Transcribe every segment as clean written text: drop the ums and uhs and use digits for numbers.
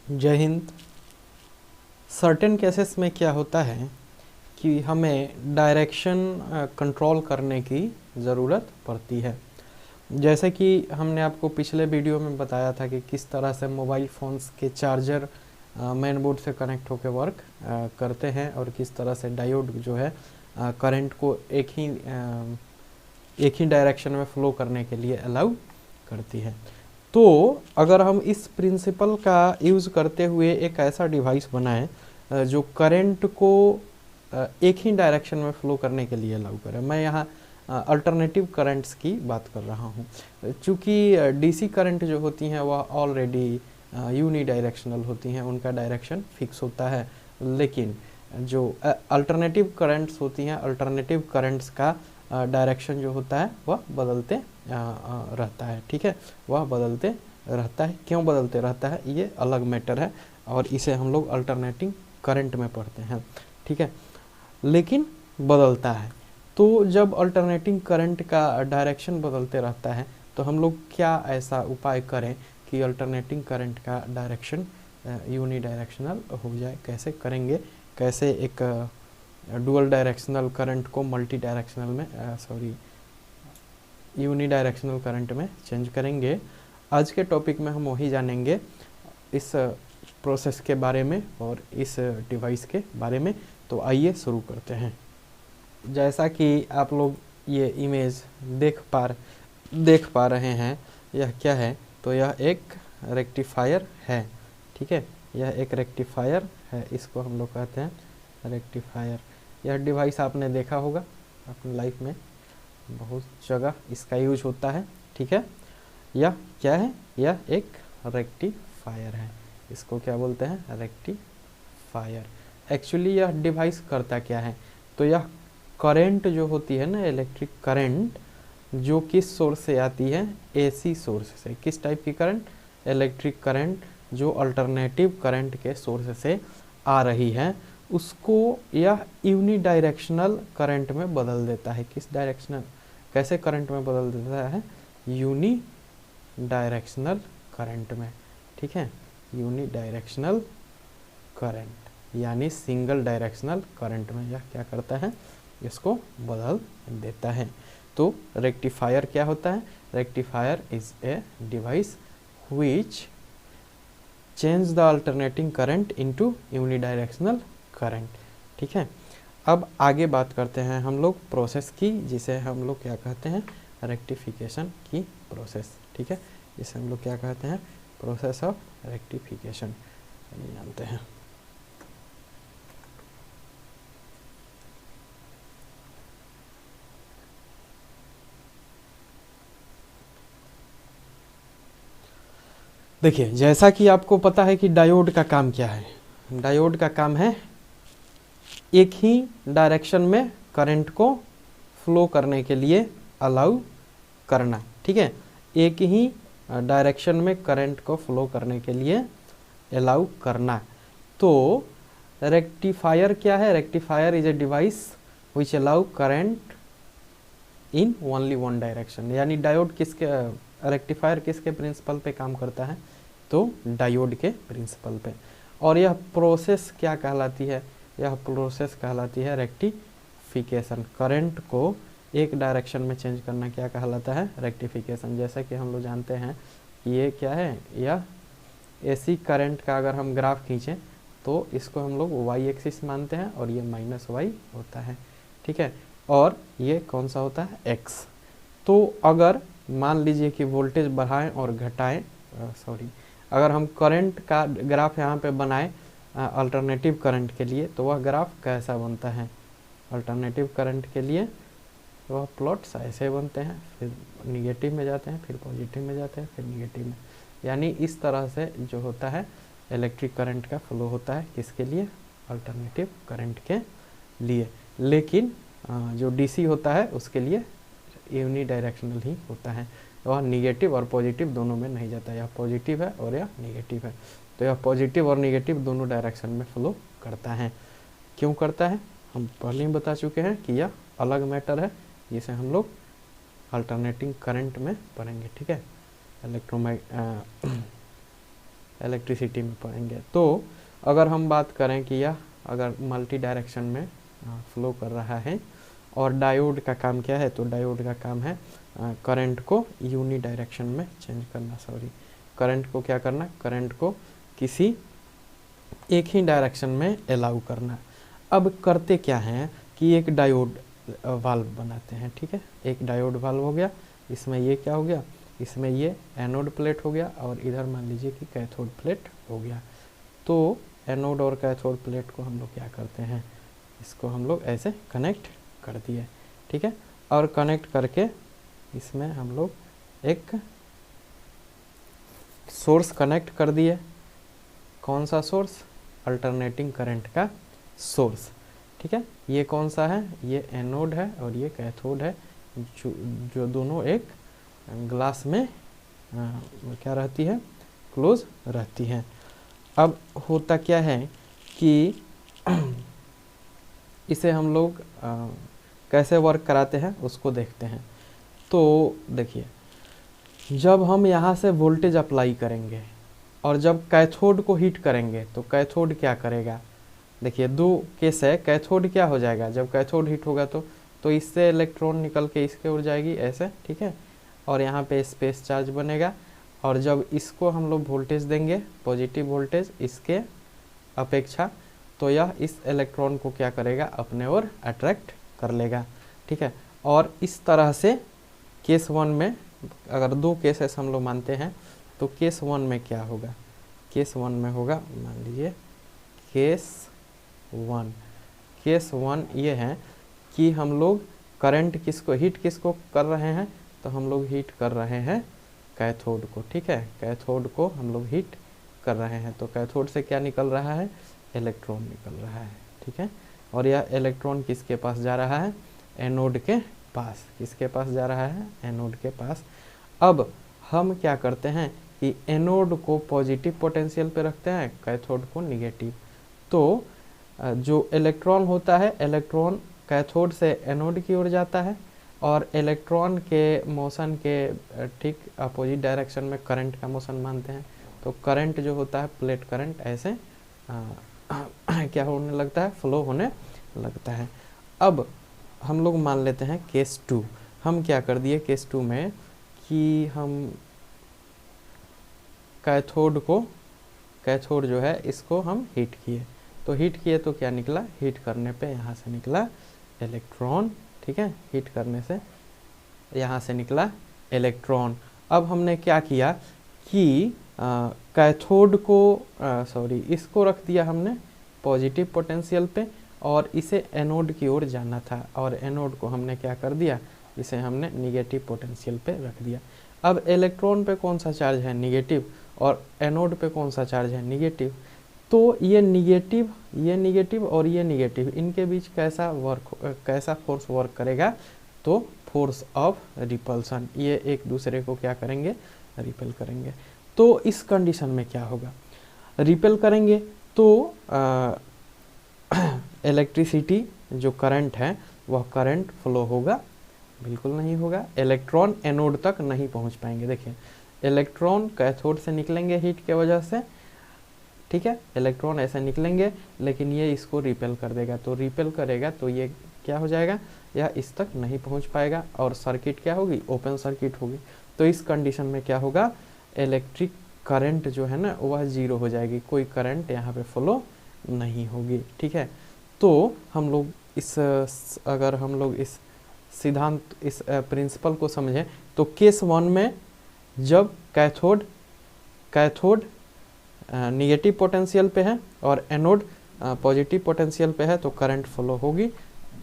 जय Hind. Certain cases में क्या होता है कि हमें डायरेक्शन कंट्रोल करने की ज़रूरत पड़ती है। जैसे कि हमने आपको पिछले वीडियो में बताया था कि किस तरह से मोबाइल फ़ोन्स के चार्जर मेन बोर्ड से कनेक्ट होकर वर्क करते हैं और किस तरह से डायोड जो है करंट को एक ही डायरेक्शन में फ्लो करने के लिए अलाउ करती है। तो अगर हम इस प्रिंसिपल का यूज़ करते हुए एक ऐसा डिवाइस बनाएं जो करंट को एक ही डायरेक्शन में फ्लो करने के लिए अलाउ करें, मैं यहाँ अल्टरनेटिव करंट्स की बात कर रहा हूँ। चूँकि डीसी करंट जो होती हैं वह ऑलरेडी यूनी डायरेक्शनल होती हैं, उनका डायरेक्शन फिक्स होता है, लेकिन जो अल्टरनेटिव करंट्स होती हैं, अल्टरनेटिव करंट्स का डायरेक्शन जो होता है वह बदलते रहता है। ठीक है, वह बदलते रहता है। क्यों बदलते रहता है ये अलग मैटर है और इसे हम लोग अल्टरनेटिंग करंट में पढ़ते हैं। ठीक है, लेकिन बदलता है। तो जब अल्टरनेटिंग करंट का डायरेक्शन बदलते रहता है तो हम लोग क्या ऐसा उपाय करें कि अल्टरनेटिंग करंट का डायरेक्शन यूनी डायरेक्शनल हो जाए। कैसे करेंगे, कैसे एक डुअल डायरेक्शनल करंट को मल्टी डायरेक्शनल में यूनी डायरेक्शनल करंट में चेंज करेंगे। आज के टॉपिक में हम वही जानेंगे, इस प्रोसेस के बारे में और इस डिवाइस के बारे में। तो आइए शुरू करते हैं। जैसा कि आप लोग ये इमेज देख पा रहे हैं, यह क्या है? तो यह एक रेक्टिफायर है। ठीक है, यह एक रेक्टिफायर है, इसको हम लोग कहते हैं रेक्टिफायर। यह डिवाइस आपने देखा होगा अपनी लाइफ में, बहुत जगह इसका यूज होता है। ठीक है, यह क्या है? यह एक रेक्टिफायर है। इसको क्या बोलते हैं? रेक्टिफायर। एक्चुअली यह डिवाइस करता क्या है? तो यह करंट जो होती है ना, इलेक्ट्रिक करंट, जो किस सोर्स से आती है? एसी सोर्स से। किस टाइप की करंट? इलेक्ट्रिक करंट जो अल्टरनेटिव करंट के सोर्स से आ रही है, उसको यह यूनी डायरेक्शनल करंट में बदल देता है। किस डायरेक्शनल, कैसे करंट में बदल देता है? यूनी डायरेक्शनल करंट में। ठीक है, यूनी डायरेक्शनल करंट यानी सिंगल डायरेक्शनल करंट में यह क्या करता है? इसको बदल देता है। तो रेक्टिफायर क्या होता है? Rectifier is a device which change the alternating current into unidirectional current. ठीक है, अब आगे बात करते हैं हम लोग प्रोसेस की, जिसे हम लोग क्या कहते हैं? रेक्टिफिकेशन की प्रोसेस। ठीक है, जिसे हम लोग क्या कहते हैं? प्रोसेस ऑफ रेक्टिफिकेशन जानते हैं। देखिए, जैसा कि आपको पता है कि डायोड का काम क्या है? डायोड का काम है एक ही डायरेक्शन में करंट को फ्लो करने के लिए अलाउ करना। ठीक है, एक ही डायरेक्शन में करंट को फ्लो करने के लिए अलाउ करना। तो रेक्टिफायर क्या है? Rectifier is a device which allow current in only one direction. यानी डायोड किसके, रेक्टिफायर किसके प्रिंसिपल पे काम करता है? तो डायोड के प्रिंसिपल पे। और यह प्रोसेस क्या कहलाती है? यह प्रोसेस कहलाती है रेक्टिफिकेशन। करंट को एक डायरेक्शन में चेंज करना क्या कहलाता है? रेक्टिफिकेशन। जैसा कि हम लोग जानते हैं ये क्या है? यह एसी करंट का अगर हम ग्राफ खींचें तो इसको हम लोग वाई एक्सिस मानते हैं और ये माइनस वाई होता है। ठीक है, और ये कौन सा होता है? एक्स। तो अगर मान लीजिए कि वोल्टेज बढ़ाएं और घटाएं, अगर हम करंट का ग्राफ यहाँ पे बनाएं अल्टरनेटिव करंट के लिए, तो वह ग्राफ कैसा बनता है? अल्टरनेटिव करंट के लिए वह प्लॉट्स ऐसे बनते हैं, फिर निगेटिव में जाते हैं, फिर पॉजिटिव में जाते हैं, फिर निगेटिव में। यानी इस तरह से जो होता है इलेक्ट्रिक करंट का फ्लो होता है। किसके लिए? अल्टरनेटिव करंट के लिए। लेकिन जो डीसी होता है उसके लिए यूनी डायरेक्शनल ही होता है, वह निगेटिव और पॉजिटिव दोनों में नहीं जाता। यह पॉजिटिव है और यह निगेटिव है, तो यह पॉजिटिव और निगेटिव दोनों डायरेक्शन में फ्लो करता है। क्यों करता है? हम पहले ही बता चुके हैं कि यह अलग मैटर है, जिसे हम लोग अल्टरनेटिंग करंट में पढ़ेंगे। ठीक है, इलेक्ट्रिसिटी में पढ़ेंगे। तो अगर हम बात करें कि यह अगर मल्टी डायरेक्शन में फ्लो कर रहा है और डायोड का काम क्या है, तो डायोड का काम है करंट को यूनी डायरेक्शन में चेंज करना, करंट को क्या करना, करंट को किसी एक ही डायरेक्शन में अलाउ करना। अब करते क्या हैं कि एक डायोड वाल्व बनाते हैं, ठीक है, एक डायोड वाल्व हो गया, इसमें ये क्या हो गया, इसमें ये एनोड प्लेट हो गया और इधर मान लीजिए कि कैथोड प्लेट हो गया। तो एनोड और कैथोड प्लेट को हम लोग क्या करते हैं, इसको हम लोग ऐसे कनेक्ट कर दिए, ठीक है, और कनेक्ट करके इसमें हम लोग एक सोर्स कनेक्ट कर दिए। कौन सा सोर्स, अल्टरनेटिंग करंट का सोर्स, ठीक है। ये कौन सा है, ये एनोड है और ये कैथोड है, जो दोनों एक ग्लास में क्या रहती है, क्लोज रहती है। अब होता क्या है कि इसे हम लोग कैसे वर्क कराते हैं उसको देखते हैं। तो देखिए, जब हम यहाँ से वोल्टेज अप्लाई करेंगे और जब कैथोड को हीट करेंगे तो कैथोड क्या करेगा, देखिए दो केस है, कैथोड क्या हो जाएगा, जब कैथोड हीट होगा तो इससे इलेक्ट्रॉन निकल के इसके ओर जाएगी ऐसे, ठीक है, और यहाँ पे स्पेस चार्ज बनेगा, और जब इसको हम लोग वोल्टेज देंगे, पॉजिटिव वोल्टेज इसके अपेक्षा, तो यह इस इलेक्ट्रॉन को क्या करेगा, अपने ओर अट्रैक्ट कर लेगा, ठीक है। और इस तरह से केस 1 में, अगर दो केसेस हम लोग मानते हैं, तो केस 1 में क्या होगा, केस 1 में होगा, मान लीजिए केस 1 ये है कि हम लोग करंट किसको, हीट किसको कर रहे हैं, तो हम लोग हीट कर रहे हैं कैथोड को, ठीक है, कैथोड को हम लोग हीट कर रहे हैं। तो कैथोड से क्या निकल रहा है, इलेक्ट्रॉन निकल रहा है, ठीक है, और यह इलेक्ट्रॉन किसके पास जा रहा है, एनोड के पास, किसके पास जा रहा है, एनोड के पास। अब हम क्या करते हैं कि एनोड को पॉजिटिव पोटेंशियल पे रखते हैं, कैथोड को निगेटिव। तो जो इलेक्ट्रॉन होता है, इलेक्ट्रॉन कैथोड से एनोड की ओर जाता है और इलेक्ट्रॉन के मोशन के ठीक अपोजिट डायरेक्शन में करंट का मोशन मानते हैं। तो करंट जो होता है, प्लेट करंट ऐसे क्या होने लगता है, फ्लो होने लगता है। अब हम लोग मान लेते हैं केस 2, हम क्या कर दिए केस 2 में कि हम कैथोड जो है इसको हम हीट किए, तो हीट किए तो क्या निकला, हीट करने पे यहाँ से निकला इलेक्ट्रॉन, ठीक है, हीट करने से यहाँ से निकला इलेक्ट्रॉन। अब हमने क्या किया कि कैथोड को इसको रख दिया हमने पॉजिटिव पोटेंशियल पे और इसे एनोड की ओर जाना था, और एनोड को हमने क्या कर दिया, इसे हमने निगेटिव पोटेंशियल पे रख दिया। अब इलेक्ट्रॉन पे कौन सा चार्ज है, निगेटिव, और एनोड पे कौन सा चार्ज है, निगेटिव। तो ये निगेटिव और ये निगेटिव, इनके बीच कैसा फोर्स वर्क करेगा, तो फोर्स ऑफ रिपल्सन, ये एक दूसरे को क्या करेंगे, रिपेल करेंगे। तो इस कंडीशन में क्या होगा, रिपेल करेंगे तो इलेक्ट्रिसिटी जो करंट है वह करंट फ्लो होगा, बिल्कुल नहीं होगा, इलेक्ट्रॉन एनोड तक नहीं पहुंच पाएंगे। देखिए, इलेक्ट्रॉन कैथोड से निकलेंगे हीट के वजह से, ठीक है, इलेक्ट्रॉन ऐसे निकलेंगे, लेकिन ये इसको रिपेल कर देगा, तो रिपेल करेगा तो ये क्या हो जाएगा, यह इस तक नहीं पहुंच पाएगा और सर्किट क्या होगी, ओपन सर्किट होगी। तो इस कंडीशन में क्या होगा, इलेक्ट्रिक करंट जो है ना वह जीरो हो जाएगी, कोई करंट यहाँ पे फ्लो नहीं होगी, ठीक है। तो हम लोग अगर हम लोग इस सिद्धांत, इस प्रिंसिपल को समझें, तो केस 1 में जब कैथोड निगेटिव पोटेंशियल पे है और एनोड पॉजिटिव पोटेंशियल पे है तो करंट फ्लो होगी,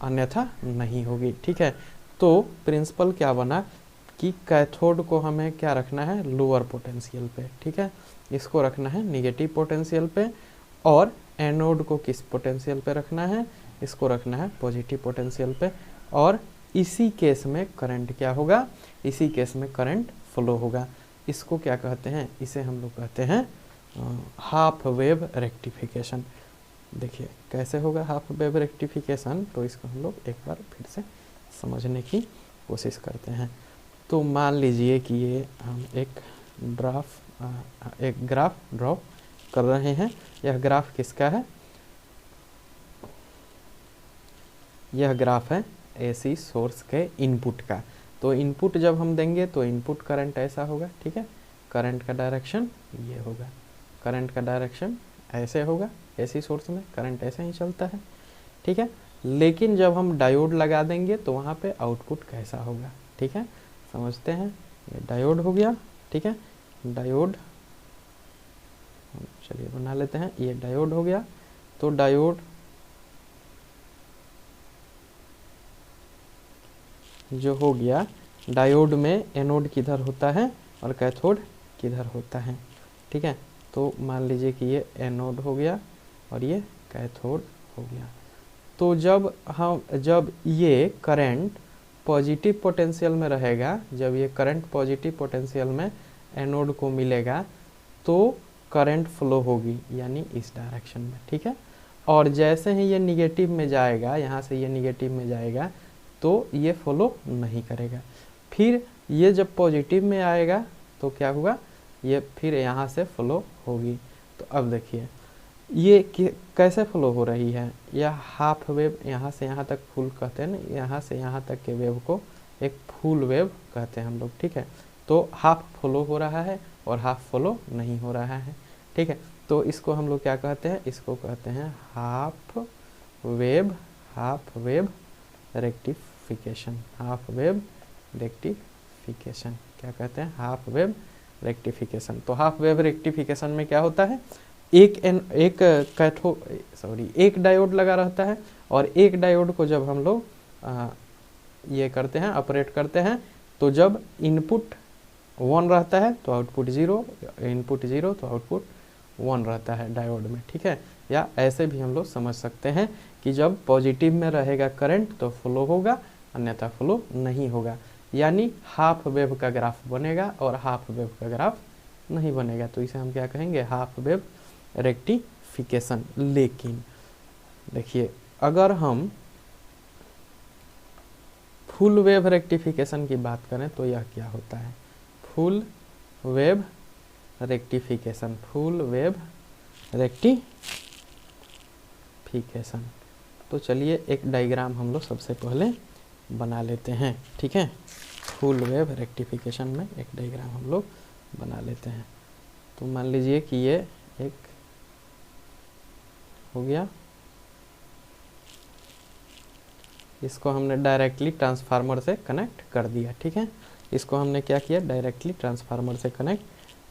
अन्यथा नहीं होगी, ठीक है। तो प्रिंसिपल क्या बना कि कैथोड को हमें क्या रखना है, लोअर पोटेंशियल पे, ठीक है, इसको रखना है निगेटिव पोटेंशियल पे, और एनोड को किस पोटेंशियल पे रखना है, इसको रखना है पॉजिटिव पोटेंशियल पे। और इसी केस में करंट क्या होगा, इसी केस में करंट फ्लो होगा। इसको क्या कहते हैं, इसे हम लोग कहते हैं हाफ वेव रेक्टिफिकेशन। देखिए कैसे होगा हाफ वेव रेक्टिफिकेशन, तो इसको हम लोग एक बार फिर से समझने की कोशिश करते हैं। तो मान लीजिए कि ये हम एक एक ग्राफ ड्रॉ कर रहे हैं। यह ग्राफ किसका है? यह ग्राफ है एसी सोर्स के इनपुट का। तो इनपुट जब हम देंगे तो इनपुट करंट ऐसा होगा, ठीक है। करंट का डायरेक्शन ये होगा, करंट का डायरेक्शन ऐसे होगा। एसी सोर्स में करंट ऐसे ही चलता है, ठीक है। लेकिन जब हम डायोड लगा देंगे तो वहाँ पे आउटपुट कैसा होगा, ठीक है, समझते हैं। ये डायोड हो गया, ठीक है, डायोड चलिए बना लेते हैं। ये डायोड हो गया। तो डायोड जो हो गया, डायोड में एनोड किधर होता है और कैथोड किधर होता है, ठीक है। तो मान लीजिए कि ये एनोड हो गया और ये कैथोड हो गया। तो जब ये करंट पॉजिटिव पोटेंशियल में रहेगा, जब ये करंट पॉजिटिव पोटेंशियल में एनोड को मिलेगा तो करंट फ्लो होगी, यानी इस डायरेक्शन में, ठीक है। और जैसे ही ये निगेटिव में जाएगा, यहाँ से ये निगेटिव में जाएगा तो ये फ्लो नहीं करेगा। फिर ये जब पॉजिटिव में आएगा तो क्या होगा, ये फिर यहाँ से फ्लो होगी। तो अब देखिए ये कैसे फ्लो हो रही है। यह हाफ वेव, यहाँ से यहाँ तक फुल कहते हैं ना, यहाँ से यहाँ तक के वेव को एक फुल वेव कहते हैं हम लोग, ठीक है। तो हाफ फ्लो हो रहा है और हाफ फ्लो नहीं हो रहा है, ठीक है। तो इसको हम लोग क्या कहते हैं, इसको कहते हैं half wave rectification. Half wave rectification क्या कहते हैं, हाफ वेव रेक्टिफिकेशन। तो हाफ वेव रेक्टिफिकेशन में क्या होता है, एक डायोड लगा रहता है और एक डायोड को जब हम लोग ये करते हैं, ऑपरेट करते हैं, तो जब इनपुट 1 रहता है तो आउटपुट 0, इनपुट 0 तो आउटपुट 1 रहता है डायोड में, ठीक है। या ऐसे भी हम लोग समझ सकते हैं कि जब पॉजिटिव में रहेगा करंट तो फ्लो होगा, अन्यथा फ्लो नहीं होगा। यानी हाफ वेव का ग्राफ बनेगा और हाफ वेव का ग्राफ नहीं बनेगा। तो इसे हम क्या कहेंगे, हाफ वेव रेक्टिफिकेशन। लेकिन देखिए अगर हम फुल वेव रेक्टिफिकेशन की बात करें तो यह क्या होता है, full wave rectification. Full wave rectification. तो चलिए एक डायग्राम हम लोग सबसे पहले बना लेते हैं, ठीक है। फुल वेव रेक्टिफिकेशन में एक डायग्राम हम लोग बना लेते हैं। तो मान लीजिए कि ये एक हो गया, इसको हमने डायरेक्टली ट्रांसफार्मर से कनेक्ट कर दिया, ठीक है। इसको हमने क्या किया, डायरेक्टली ट्रांसफार्मर से कनेक्ट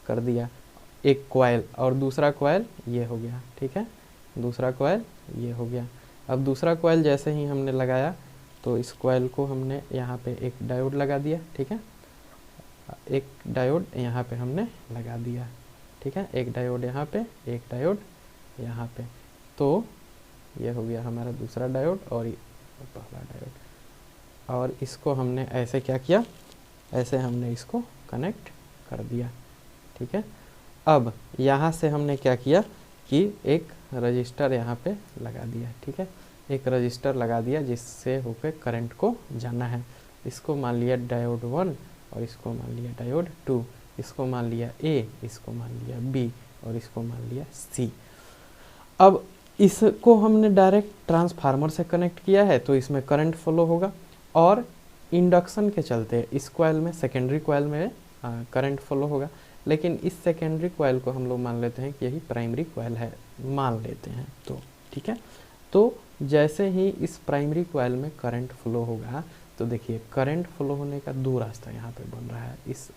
कर दिया। एक कॉइल और दूसरा कॉइल ये हो गया, ठीक है, दूसरा कॉइल ये हो गया। अब दूसरा कॉइल जैसे ही हमने लगाया तो इस कॉइल को हमने यहाँ पे एक डायोड लगा दिया, ठीक है, एक डायोड यहाँ पे हमने लगा दिया, ठीक है, एक डायोड यहाँ पे, एक डायोड यहाँ पे। तो ये हो गया हमारा दूसरा डायोड और पहला डायोड। और इसको हमने ऐसे क्या किया, ऐसे हमने इसको कनेक्ट कर दिया, ठीक है। अब यहाँ से हमने क्या किया कि एक रजिस्टर यहाँ पे लगा दिया, ठीक है, एक रजिस्टर लगा दिया जिससे होकर करंट को जाना है। इसको मान लिया डायोड 1 और इसको मान लिया डायोड 2, इसको मान लिया A, इसको मान लिया B और इसको मान लिया C। अब इसको हमने डायरेक्ट ट्रांसफार्मर से कनेक्ट किया है तो इसमें करंट फ्लो होगा और इंडक्शन के चलते इस कॉइल में, सेकेंडरी कॉइल में करंट फ्लो होगा। लेकिन इस सेकेंडरी कॉइल को हम लोग मान लेते हैं कि यही प्राइमरी कॉइल है, मान लेते हैं तो, ठीक है। तो जैसे ही इस प्राइमरी कॉइल में करंट फ्लो होगा तो देखिए करंट फ्लो होने का दो रास्ता यहाँ पे बन रहा है। इस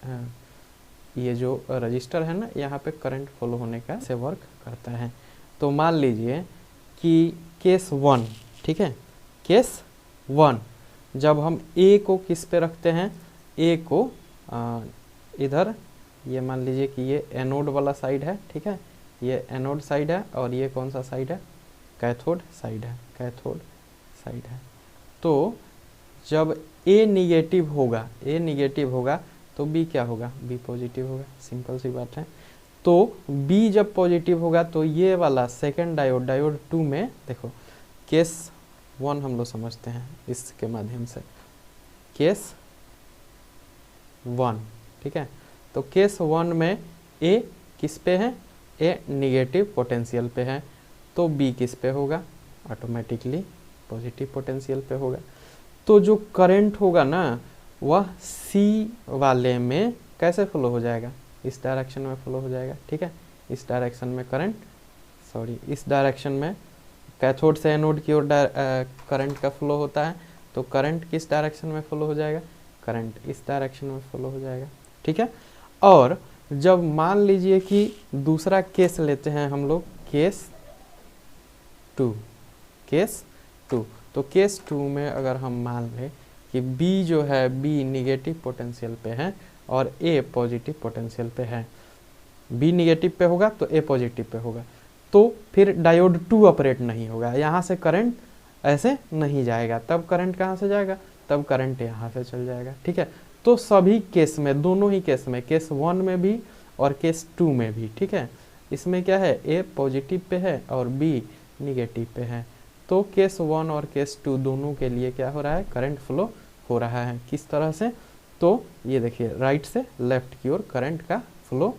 ये जो रजिस्टर है ना, यहाँ पे करंट फ्लो होने का से वर्क करता है। तो मान लीजिए कि केस 1, ठीक है, केस 1 जब हम A को किस पे रखते हैं, A को इधर, ये मान लीजिए कि ये एनोड वाला साइड है, ठीक है, ये एनोड साइड है और ये कौन सा साइड है, कैथोड साइड है, कैथोड साइड है। तो जब A निगेटिव होगा, A निगेटिव होगा तो B क्या होगा, B पॉजिटिव होगा, सिंपल सी बात है। तो B जब पॉजिटिव होगा तो ये वाला सेकंड डायोड, डायोड 2 में देखो, केस 1 हम लोग समझते हैं इसके माध्यम से, केस 1, ठीक है। तो केस 1 में ए किस पे है, ए निगेटिव पोटेंशियल पे है, तो बी किस पे होगा, ऑटोमेटिकली पॉजिटिव पोटेंशियल पे होगा। तो जो करंट होगा ना वह सी वाले में कैसे फ्लो हो जाएगा, इस डायरेक्शन में फ्लो हो जाएगा। ठीक है, इस डायरेक्शन में करंट, सॉरी इस डायरेक्शन में कैथोड से एनोड की ओर करंट का फ्लो होता है, तो करंट किस डायरेक्शन में फ्लो हो जाएगा, करंट इस डायरेक्शन में फ्लो हो जाएगा। ठीक है, और जब मान लीजिए कि दूसरा केस लेते हैं हम लोग, केस टू, केस टू, तो केस टू में अगर हम मान लें कि B जो है B निगेटिव पोटेंशियल पे है और A पॉजिटिव पोटेंशियल पे है, B निगेटिव पे होगा तो A पॉजिटिव पे होगा, तो फिर डायोड 2 ऑपरेट नहीं होगा, यहाँ से करंट ऐसे नहीं जाएगा, तब करंट कहाँ से जाएगा, तब करंट यहाँ से चल जाएगा। ठीक है, तो सभी केस में, दोनों ही केस में, केस 1 में भी और केस 2 में भी, ठीक है, इसमें क्या है, A पॉजिटिव पे है और B निगेटिव पे है, तो केस 1 और केस 2 दोनों के लिए क्या हो रहा है, करंट फ्लो हो रहा है। किस तरह से, तो ये देखिए राइट से लेफ्ट की ओर करंट का फ्लो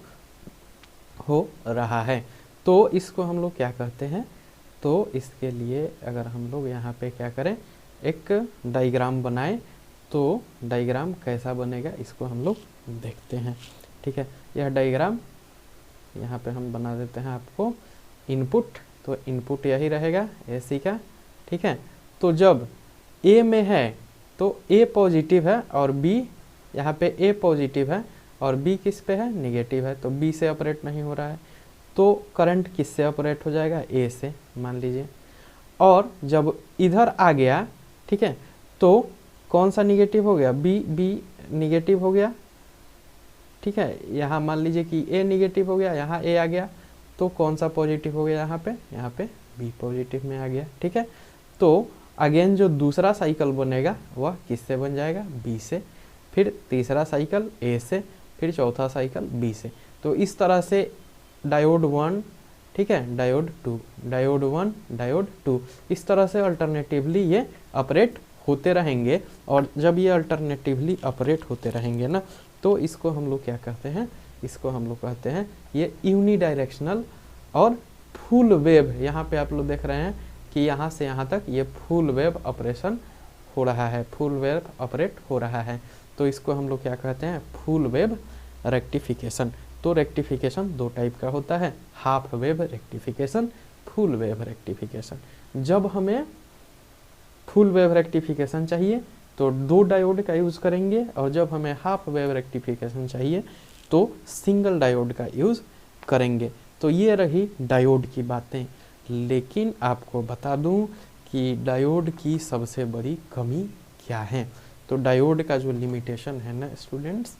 हो रहा है। तो इसको हम लोग क्या कहते हैं, तो इसके लिए अगर हम लोग यहाँ पे क्या करें, एक डायग्राम बनाएं, तो डायग्राम कैसा बनेगा इसको हम लोग देखते हैं। ठीक है, यह डायग्राम यहाँ पे हम बना देते हैं आपको, इनपुट, तो इनपुट यही रहेगा AC का। ठीक है, तो जब A में है तो A पॉजिटिव है और B, यहाँ पे A पॉजिटिव है और B किस पे है, निगेटिव है, तो B से ऑपरेट नहीं हो रहा है, तो करंट किस से ऑपरेट हो जाएगा, A से मान लीजिए। और जब इधर आ गया, ठीक है, तो कौन सा निगेटिव हो गया, B निगेटिव हो गया। ठीक है, यहाँ मान लीजिए कि A निगेटिव हो गया, यहाँ A आ गया, तो कौन सा पॉजिटिव हो गया, यहाँ पे B पॉजिटिव में आ गया। ठीक है, तो अगेन जो दूसरा साइकिल बनेगा वह किससे बन जाएगा, B से, फिर तीसरा साइकिल A से, फिर चौथा साइकिल B से। तो इस तरह से डायोड 1, ठीक है, डायोड 2, डायोड 1, डायोड 2, इस तरह से अल्टरनेटिवली ये ऑपरेट होते रहेंगे। और जब ये अल्टरनेटिवली ऑपरेट होते रहेंगे ना, तो इसको हम लोग क्या कहते हैं, इसको हम लोग कहते हैं ये यूनिडायरेक्शनल और फुल वेव। यहाँ पे आप लोग देख रहे हैं कि यहाँ से यहाँ तक ये फुल वेव ऑपरेशन हो रहा है, फुल वेव ऑपरेट हो रहा है, तो इसको हम लोग क्या कहते हैं, फुल वेव रेक्टिफिकेशन। तो रेक्टिफिकेशन दो टाइप का होता है, half wave rectification, full wave rectification. जब हमें फुल वेव रेक्टिफिकेशन चाहिए तो 2 डायोड का यूज़ करेंगे, और जब हमें हाफ वेव रेक्टिफिकेशन चाहिए तो सिंगल डायोड का यूज़ करेंगे। तो ये रही डायोड की बातें। लेकिन आपको बता दूं कि डायोड की सबसे बड़ी कमी क्या है। तो डायोड का जो लिमिटेशन है ना स्टूडेंट्स,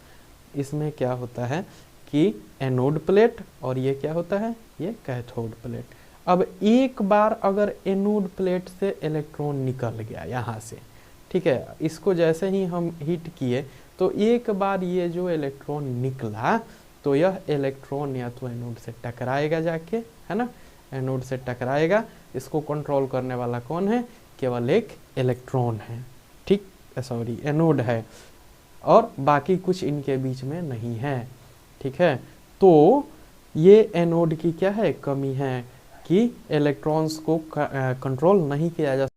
इसमें क्या होता है कि एनोड प्लेट, और ये क्या होता है, ये कैथोड प्लेट। अब एक बार अगर एनोड प्लेट से इलेक्ट्रॉन निकल गया यहाँ से, ठीक है, इसको जैसे ही हम हीट किए तो एक बार ये जो इलेक्ट्रॉन निकला तो यह इलेक्ट्रॉन या तो एनोड से टकराएगा जाके, है ना, एनोड से टकराएगा। इसको कंट्रोल करने वाला कौन है, केवल एक इलेक्ट्रॉन है, ठीक, सॉरी एनोड है, और बाकी कुछ इनके बीच में नहीं है। ठीक है, तो ये एनोड की क्या है, कमी है कि इलेक्ट्रॉन्स को कंट्रोल नहीं किया जा